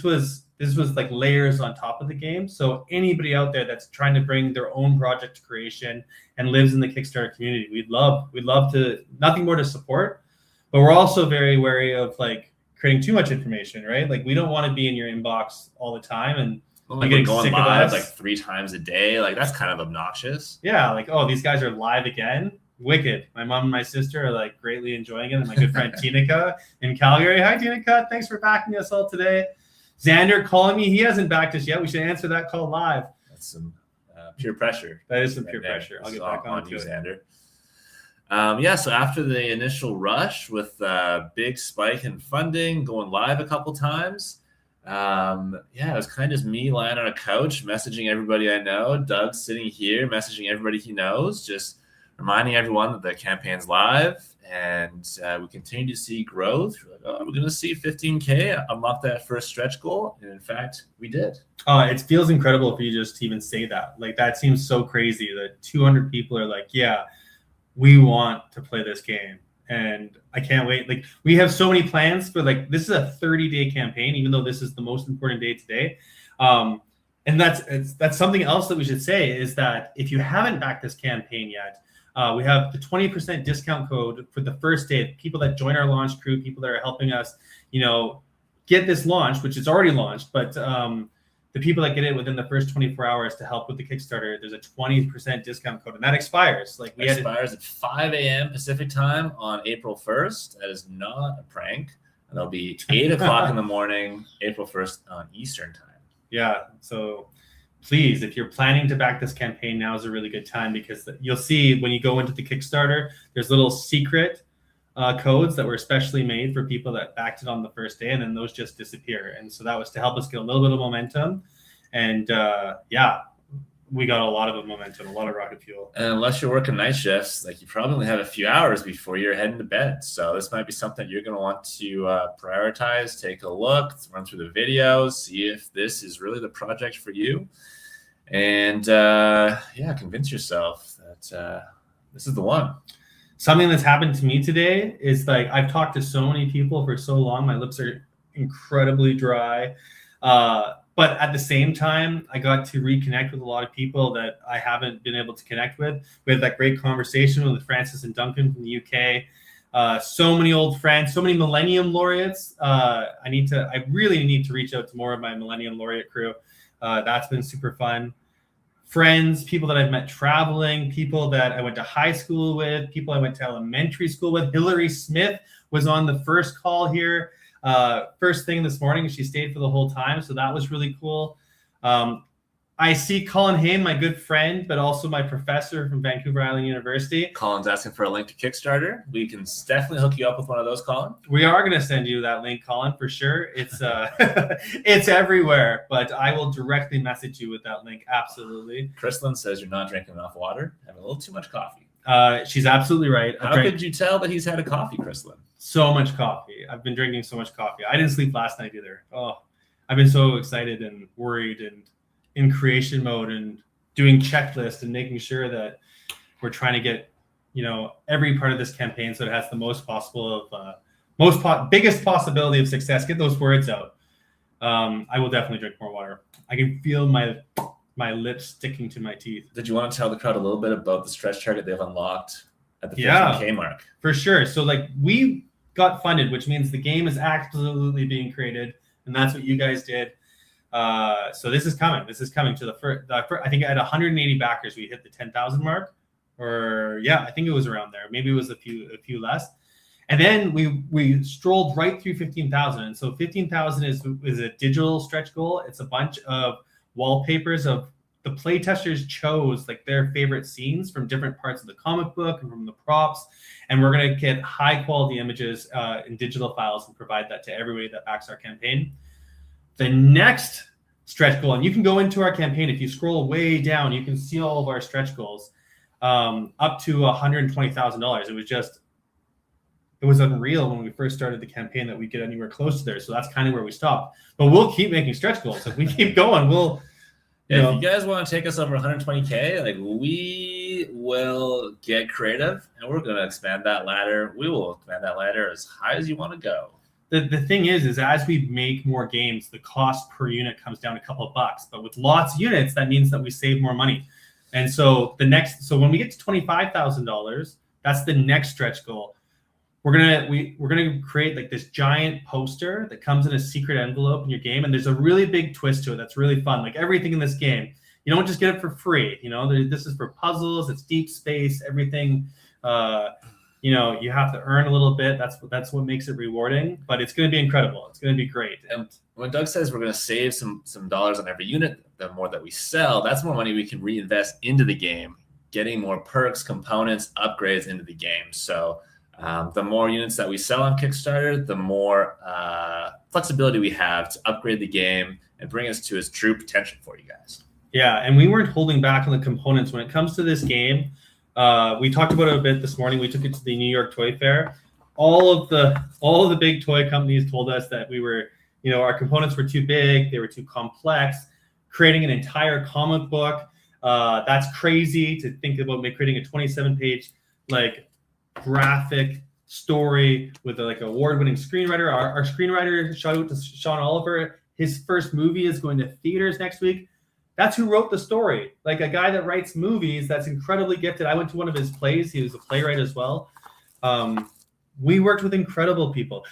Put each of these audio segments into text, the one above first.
was like layers on top of the game. So anybody out there that's trying to bring their own project to creation and lives in the Kickstarter community, we'd love to, nothing more to support, but we're also very wary of like creating too much information, right? Like we don't want to be in your inbox all the time and like we're going live like 3 times a day. Like that's kind of obnoxious. Yeah, like, oh, these guys are live again. Wicked. My mom and my sister are like greatly enjoying it. And my good friend Tinica in Calgary. Hi, Tinica. Thanks for backing us all today. Xander calling me. He hasn't backed us yet. We should answer that call live. That's some peer pressure. That is some peer pressure. I'll get back on you, it. Xander. So after the initial rush with big spike in funding, going live a couple times, it was kind of just me lying on a couch, messaging everybody I know. Doug sitting here, messaging everybody he knows, just reminding everyone that the campaign's live, and we continue to see growth. We're like, we're going to see 15K, unlock that first stretch goal, and in fact, we did. It feels incredible if you just even say that. Like that seems so crazy that 200 people are like, yeah, we want to play this game. And I can't wait. Like we have so many plans for like, this is a 30-day campaign, even though this is the most important day today. And that's something else that we should say is that if you haven't backed this campaign yet, we have the 20% discount code for the first day. People that join our launch crew, people that are helping us, get this launched, which is already launched, but the people that get it within the first 24 hours to help with the Kickstarter, there's a 20% discount code, and that expires. Like it expires at 5 a.m. Pacific time on April 1st. That is not a prank. And it'll be 8 o'clock in the morning, April 1st on Eastern time. Yeah. So please, if you're planning to back this campaign, now is a really good time because you'll see when you go into the Kickstarter, there's little secret codes that were especially made for people that backed it on the first day, and then those just disappear. And so that was to help us get a little bit of momentum. And we got a lot of momentum, a lot of rocket fuel. And unless you're working night shifts, like you probably only have a few hours before you're heading to bed. So this might be something you're going to want to prioritize, take a look, run through the videos, see if this is really the project for you. And convince yourself that this is the one. Something that's happened to me today is like I've talked to so many people for so long. My lips are incredibly dry. But at the same time, I got to reconnect with a lot of people that I haven't been able to connect with. We had that great conversation with Francis and Duncan from the UK. So many old friends, so many Millennium Laureates. I really need to reach out to more of my Millennium Laureate crew. That's been super fun. Friends, people that I've met traveling, people that I went to high school with, people I went to elementary school with. Hillary Smith was on the first call here. First thing this morning, she stayed for the whole time. So that was really cool. I see Colin Haim, my good friend, but also my professor from Vancouver Island University. Colin's asking for a link to Kickstarter. We can definitely hook you up with one of those, Colin. We are going to send you that link, Colin, for sure. It's it's everywhere, but I will directly message you with that link. Absolutely. Chrislyn says you're not drinking enough water, having a little too much coffee. She's absolutely right. How could you tell that he's had a coffee, Chrislyn? So much coffee. I've been drinking so much coffee. I didn't sleep last night either. Oh, I've been so excited and worried and in creation mode and doing checklists and making sure that we're trying to get, every part of this campaign so it has the most possible of biggest possibility of success. Get those words out. I will definitely drink more water. I can feel my lips sticking to my teeth. Did you want to tell the crowd a little bit about the stretch target they've unlocked at the 15K mark? For sure. So we got funded, which means the game is absolutely being created, and that's what you guys did. So this is coming. This is coming to the first. I think at 180 backers, we hit the 10,000 mark, I think it was around there. Maybe it was a few less. And then we strolled right through 15,000. And so 15,000 is a digital stretch goal. It's a bunch of wallpapers of the playtesters chose like their favorite scenes from different parts of the comic book and from the props. And we're going to get high quality images in digital files and provide that to everybody that backs our campaign. The next stretch goal, and you can go into our campaign. If you scroll way down, you can see all of our stretch goals up to $120,000. It was unreal when we first started the campaign that we get anywhere close to there. So that's kind of where we stopped. But we'll keep making stretch goals. If we keep going, we'll. If you guys want to take us over 120K, we will get creative and we're going to expand that ladder. We will expand that ladder as high as you want to go. the thing is as we make more games, the cost per unit comes down a couple of bucks. But with lots of units, that means that we save more money. And so when we get to $25,000, that's the next stretch goal. We're gonna create like this giant poster that comes in a secret envelope in your game, and there's a really big twist to it that's really fun. Like everything in this game, you don't just get it for free. This is for puzzles. It's deep space. Everything. You have to earn a little bit. That's what makes it rewarding. But it's going to be incredible. It's going to be great. And when Doug says we're going to save some dollars on every unit, the more that we sell, that's more money we can reinvest into the game, getting more perks, components, upgrades into the game. So the more units that we sell on Kickstarter, the more flexibility we have to upgrade the game and bring us to its true potential for you guys. Yeah, and we weren't holding back on the components when it comes to this game. We talked about it a bit this morning. We took it to the New York Toy Fair. All of the big toy companies told us that we were, our components were too big, they were too complex. Creating an entire comic book, that's crazy to think about creating a 27-page graphic story with award-winning screenwriter. Our screenwriter, shout out to Sean Oliver. His first movie is going to theaters next week. That's who wrote the story. Like a guy that writes movies that's incredibly gifted. I went to one of his plays. He was a playwright as well. We worked with incredible people.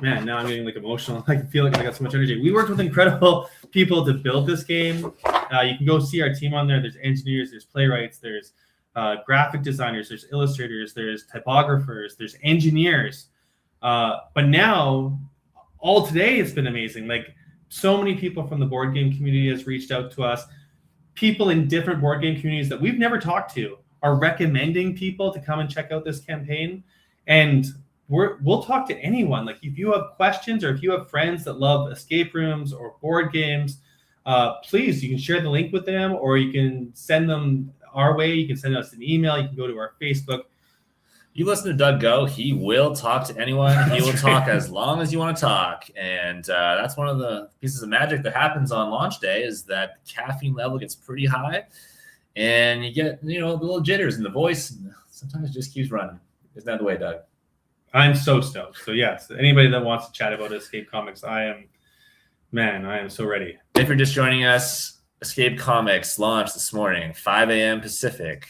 Man, now I'm getting emotional. I feel like I got so much energy. We worked with incredible people to build this game. You can go see our team on there. There's engineers, there's playwrights, there's graphic designers, there's illustrators, there's typographers, there's engineers. But now, all today, it's been amazing. So many people from the board game community has reached out to us. People in different board game communities that we've never talked to are recommending people to come and check out this campaign. And we'll talk to anyone. If you have questions or if you have friends that love escape rooms or board games, please, you can share the link with them, or you can send them our way. You can send us an email. You can go to our Facebook. You listen to Doug go, he will talk to anyone. He will talk as long as you want to talk. And that's one of the pieces of magic that happens on launch day, is that caffeine level gets pretty high. And you get, the little jitters in the voice. And sometimes it just keeps running. Isn't that the way, Doug? I'm so stoked. So yes, anybody that wants to chat about Escape Comics, I am so ready. If you're just joining us, Escape Comics launched this morning, 5 a.m. Pacific.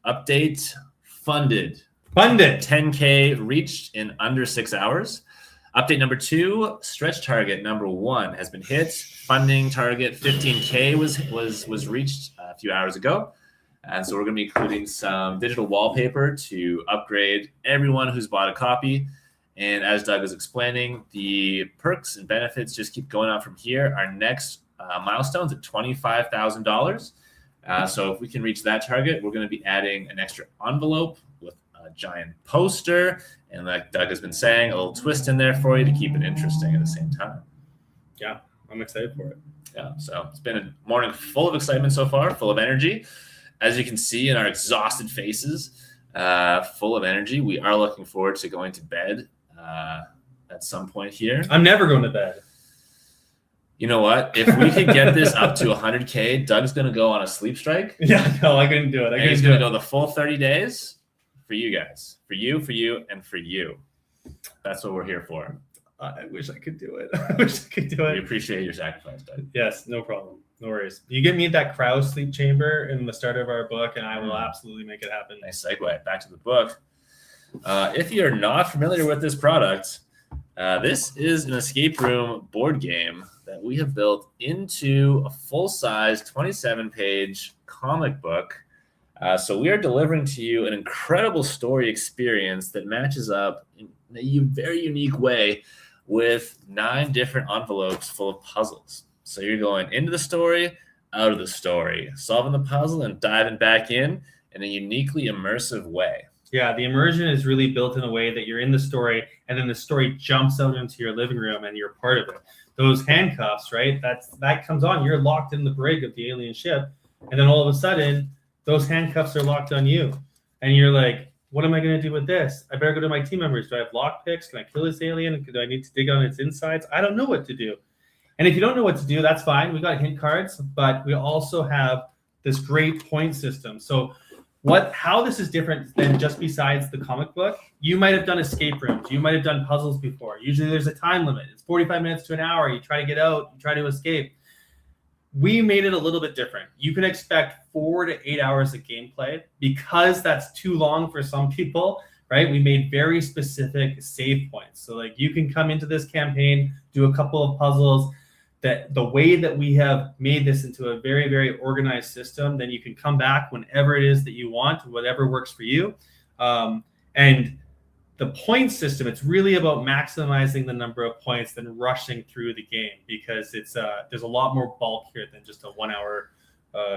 Update, funded. 10K reached in under 6 hours. Update number 2, stretch target number 1 has been hit. Funding target 15K was reached a few hours ago. And so we're going to be including some digital wallpaper to upgrade everyone who's bought a copy. And as Doug was explaining, the perks and benefits just keep going up from here. Our next milestone's at $25,000. So if we can reach that target, we're going to be adding an extra envelope with a giant poster, and like Doug has been saying, a little twist in there for you to keep it interesting at the same time. Yeah, I'm excited for it. Yeah, so it's been a morning full of excitement so far, full of energy. As you can see in our exhausted faces, full of energy. We are looking forward to going to bed at some point here. I'm never going to bed. You know what? If we could get this up to 100K, Doug's going to go on a sleep strike. Yeah, no, I couldn't do it. He's going to go the full 30 days for you guys. For you, and for you. That's what we're here for. I wish I could do it. We appreciate your sacrifice, Doug. Yes, no problem. No worries. You get me that Krause sleep chamber in the start of our book, and I will absolutely make it happen. Nice segue. Back to the book. If you're not familiar with this product, this is an escape room board game that we have built into a full-size 27-page comic book. So we are delivering to you an incredible story experience that matches up in a very unique way with 9 different envelopes full of puzzles. So you're going into the story, out of the story, solving the puzzle and diving back in a uniquely immersive way. Yeah, the immersion is really built in a way that you're in the story, and then the story jumps out into your living room and you're part of it. Those handcuffs, right? That comes on. You're locked in the brig of the alien ship, and then all of a sudden, those handcuffs are locked on you. And you're like, what am I going to do with this? I better go to my team members. Do I have lock picks? Can I kill this alien? Do I need to dig on its insides? I don't know what to do. And if you don't know what to do, that's fine. We got hint cards, but we also have this great point system. So how this is different than just besides the comic book. You might have done escape rooms. You might have done puzzles before. Usually there's a time limit. It's 45 minutes to an hour. You try to get out, you try to escape. We made it a little bit different. You can expect 4 to 8 hours of gameplay because that's too long for some people, right? We made very specific save points. So like you can come into this campaign, do a couple of puzzles. That the way that we have made this into a very, very organized system, then you can come back whenever it is that you want, whatever works for you. And the point system, it's really about maximizing the number of points than rushing through the game, because it's there's a lot more bulk here than just a 1 hour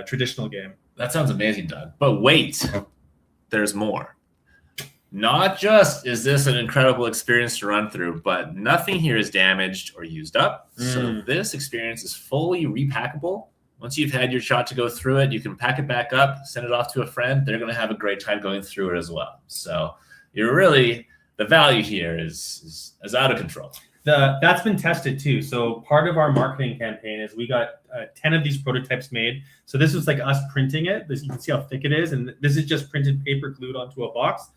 traditional game. That sounds amazing, Doug. But wait, there's more. Not just is this an incredible experience to run through, but nothing here is damaged or used up. So this experience is fully repackable. Once you've had your shot to go through it, you can pack it back up, send it off to a friend. They're going to have a great time going through it as well. So you're really, the value here is out of control. That's been tested too. So part of our marketing campaign is we got 10 of these prototypes made. So this was like us printing it. You can see how thick it is. And this is just printed paper glued onto a box.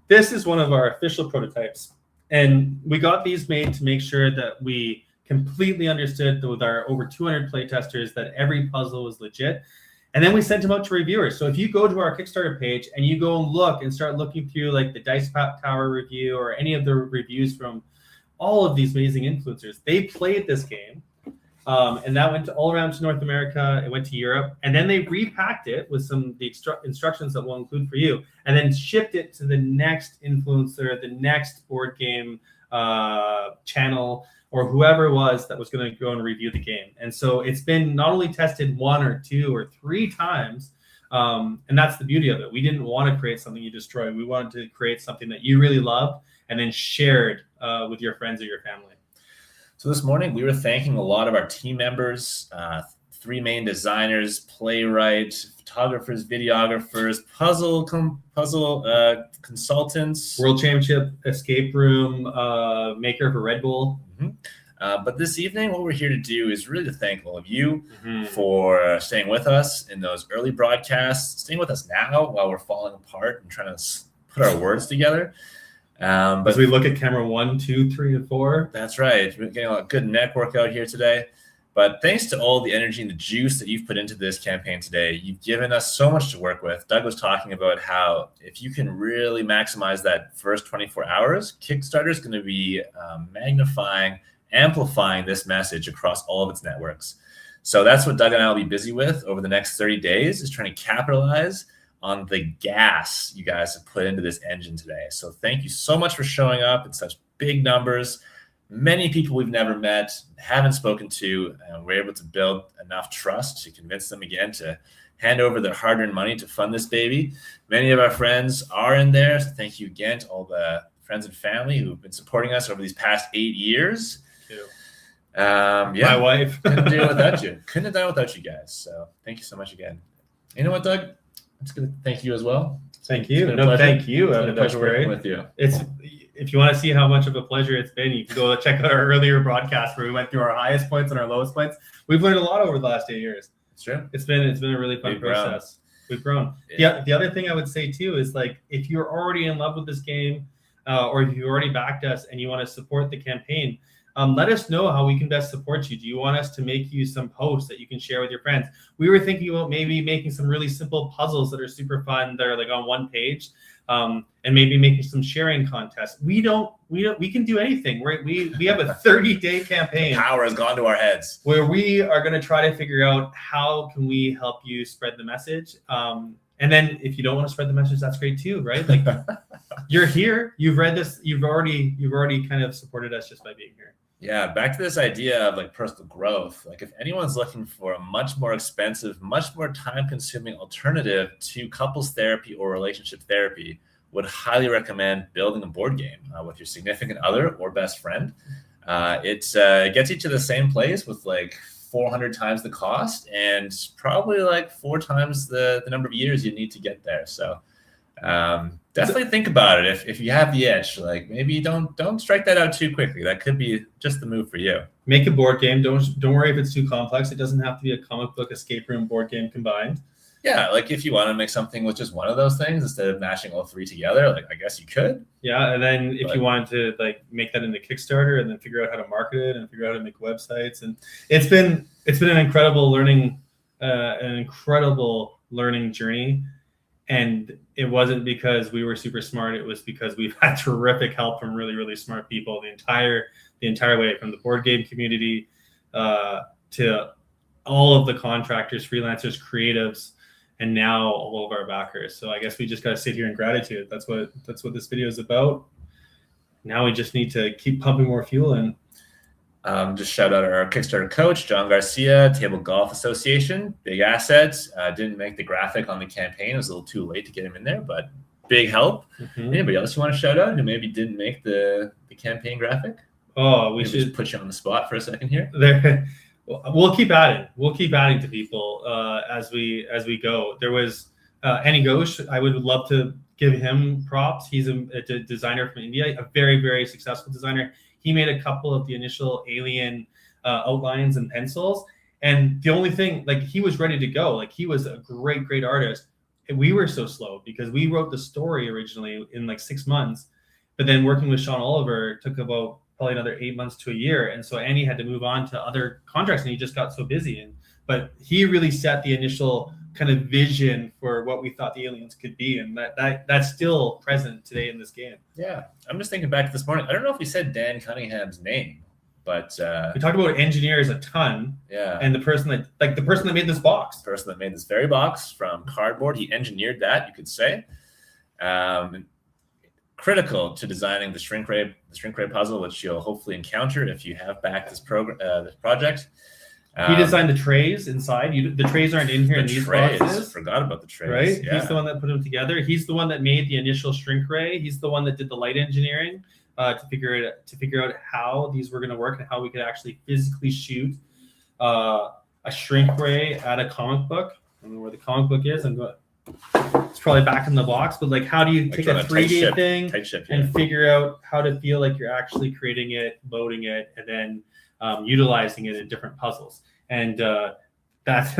This is one of our official prototypes. And we got these made to make sure that we completely understood with our over 200 playtesters that every puzzle was legit. And then we sent them out to reviewers. So if you go to our Kickstarter page and you go and look and start looking through like the Dice Tower review or any of the reviews from all of these amazing influencers, they played this game. And that went all around to North America. It went to Europe. And then they repacked it with some of the instructions that we'll include for you, and then shipped it to the next influencer, the next board game channel, or whoever it was that was going to go and review the game. And so it's been not only tested 1 or 2 or 3 times, and that's the beauty of it. We didn't want to create something you destroy. We wanted to create something that you really loved and then shared with your friends or your family. So this morning, we were thanking a lot of our team members, 3 main designers, playwrights, photographers, videographers, puzzle consultants. World Championship escape room maker for Red Bull. But this evening, what we're here to do is really to thank all of you for staying with us in those early broadcasts, staying with us now while we're falling apart and trying to put our words together. But as we look at camera 1, 2, 3, and 4. That's right. We're getting a good neck workout here today. But thanks to all the energy and the juice that you've put into this campaign today, you've given us so much to work with. Doug was talking about how if you can really maximize that first 24 hours, Kickstarter is going to be magnifying, amplifying this message across all of its networks. So that's what Doug and I will be busy with over the next 30 days, is trying to capitalize on the gas you guys have put into this engine today. So thank you so much for showing up in such big numbers. Many people we've never met, haven't spoken to, and we're able to build enough trust to convince them again to hand over their hard-earned money to fund this baby. Many of our friends are in there, so thank you again to all the friends and family who've been supporting us over these past 8 years. My wife. Couldn't do it without you. Couldn't have done it without you guys. So thank you so much again. You know what, Doug? It's good to thank you as well. Thank you. No, thank you. It's been a pleasure working with you. If you want to see how much of a pleasure it's been, you can go check out our earlier broadcast where we went through our highest points and our lowest points. We've learned a lot over the last 8 years. It's true. It's been a really fun process. We've grown. Yeah. The other thing I would say too is, like, if you're already in love with this game, or if you already backed us and you want to support the campaign, let us know how we can best support you. Do you want us to make you some posts that you can share with your friends? We were thinking about maybe making some really simple puzzles that are super fun, that are like on one page, and maybe making some sharing contests. We can do anything. We have a 30-day campaign. Power has gone to our heads. Where we are going to try to figure out how can we help you spread the message. And then if you don't want to spread the message, that's great too, right? Like, you're here, you've read this, you've already kind of supported us just by being here. Yeah, back to this idea of like personal growth. Like, if anyone's looking for a much more expensive, much more time-consuming alternative to couples therapy or relationship therapy, would highly recommend building a board game with your significant other or best friend. It gets you to the same place with like 400 times the cost and probably like 4 times the number of years you need to get there. So definitely think about it. If you have the itch, like, maybe don't strike that out too quickly. That could be just the move for you. Make a board game. Don't worry if it's too complex. It doesn't have to be a comic book escape room board game combined. Yeah, like if you want to make something with just one of those things instead of mashing all three together, like I guess you could. Yeah, and then if you wanted to like make that into Kickstarter and then figure out how to market it and figure out how to make websites, and it's been an incredible learning journey. And it wasn't because we were super smart. It was because we've had terrific help from really, really smart people the entire way, from the board game community to all of the contractors, freelancers, creatives, and now all of our backers. So I guess we just got to sit here in gratitude. That's what this video is about. Now we just need to keep pumping more fuel in. Just shout out our Kickstarter coach, John Garcia, Table Golf Association. Big assets. Didn't make the graphic on the campaign. It was a little too late to get him in there, but big help. Mm-hmm. Anybody else you want to shout out who maybe didn't make the campaign graphic? Oh, we should just put you on the spot for a second here. We'll keep adding. We'll keep adding to people as we go. There was Annie Ghosh. I would love to give him props. He's a designer from India, a very, very successful designer. He made a couple of the initial Alien outlines and pencils. And the only thing, like, he was ready to go. Like, he was a great, great artist. And we were so slow because we wrote the story originally in like 6 months. But then working with Sean Oliver took about probably another 8 months to a year. And so Annie had to move on to other contracts and he just got so busy. But he really set the initial kind of vision for what we thought the aliens could be. And that's still present today in this game. Yeah. I'm just thinking back to this morning. I don't know if we said Dan Cunningham's name, but we talked about engineers a ton. Yeah. And the person that made this box. The person that made this very box from cardboard, he engineered that, you could say. Critical to designing the shrink ray puzzle, which you'll hopefully encounter if you have backed this project. He designed the trays inside. The trays aren't in here in these boxes. Forgot about the trays. Right? Yeah. He's the one that put them together. He's the one that made the initial shrink ray. He's the one that did the light engineering to figure out how these were going to work and how we could actually physically shoot a shrink ray at a comic book. I don't know where the comic book is. It's probably back in the box, but like, how do you take a 3D thing and figure out how to feel like you're actually creating it, loading it, and then utilizing it in different puzzles? And that's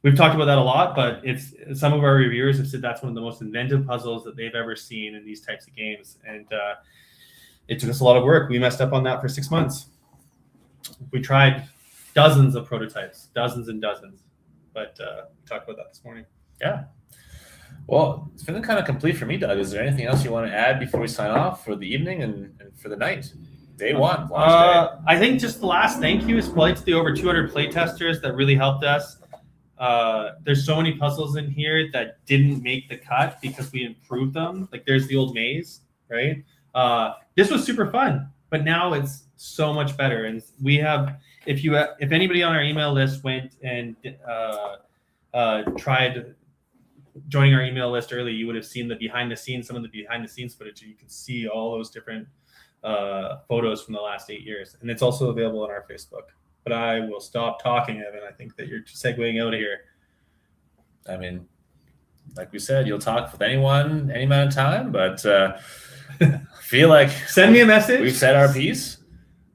we've talked about that a lot, but it's some of our reviewers have said that's one of the most inventive puzzles that they've ever seen in these types of games. And it took us a lot of work. We messed up on that for 6 months. We tried dozens of prototypes, dozens and dozens, but we talked about that this morning. Yeah. Well, it's been kind of complete for me, Doug. Is there anything else you want to add before we sign off for the evening and for the night? Day one, launch day. I think just the last thank you is probably to the over 200 playtesters that really helped us. There's so many puzzles in here that didn't make the cut because we improved them. Like there's the old maze, right? This was super fun, but now it's so much better. And we have, if anybody on our email list went and tried joining our email list early, you would have seen some of the behind the scenes footage. You can see all those different photos from the last 8 years, and it's also available on our Facebook. But I will stop talking, Evan. I think that you're segueing out of here. I mean, like we said, you'll talk with anyone, any amount of time, but feel like send me a message. We've said our piece.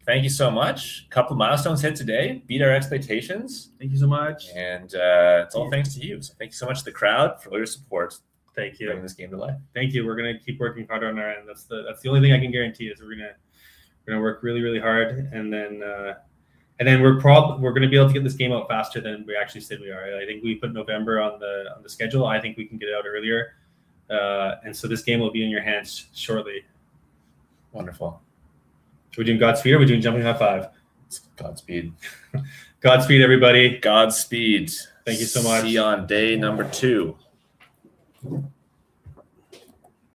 Thank you so much. A couple of milestones hit today, beat our expectations. Thank you so much. And it's all thanks to you. So thank you so much to the crowd for all your support. Thank you. Bringing this game to life. Thank you. We're gonna keep working hard on our end. That's the only thing I can guarantee is we're gonna work really, really hard, and then we're gonna be able to get this game out faster than we actually said we are. I think we put November on the schedule. I think we can get it out earlier, and so this game will be in your hands shortly. Wonderful. Are we doing Godspeed or are we doing jumping high five? It's Godspeed. Godspeed, everybody. Godspeed. Thank you so much. See you on day number 2.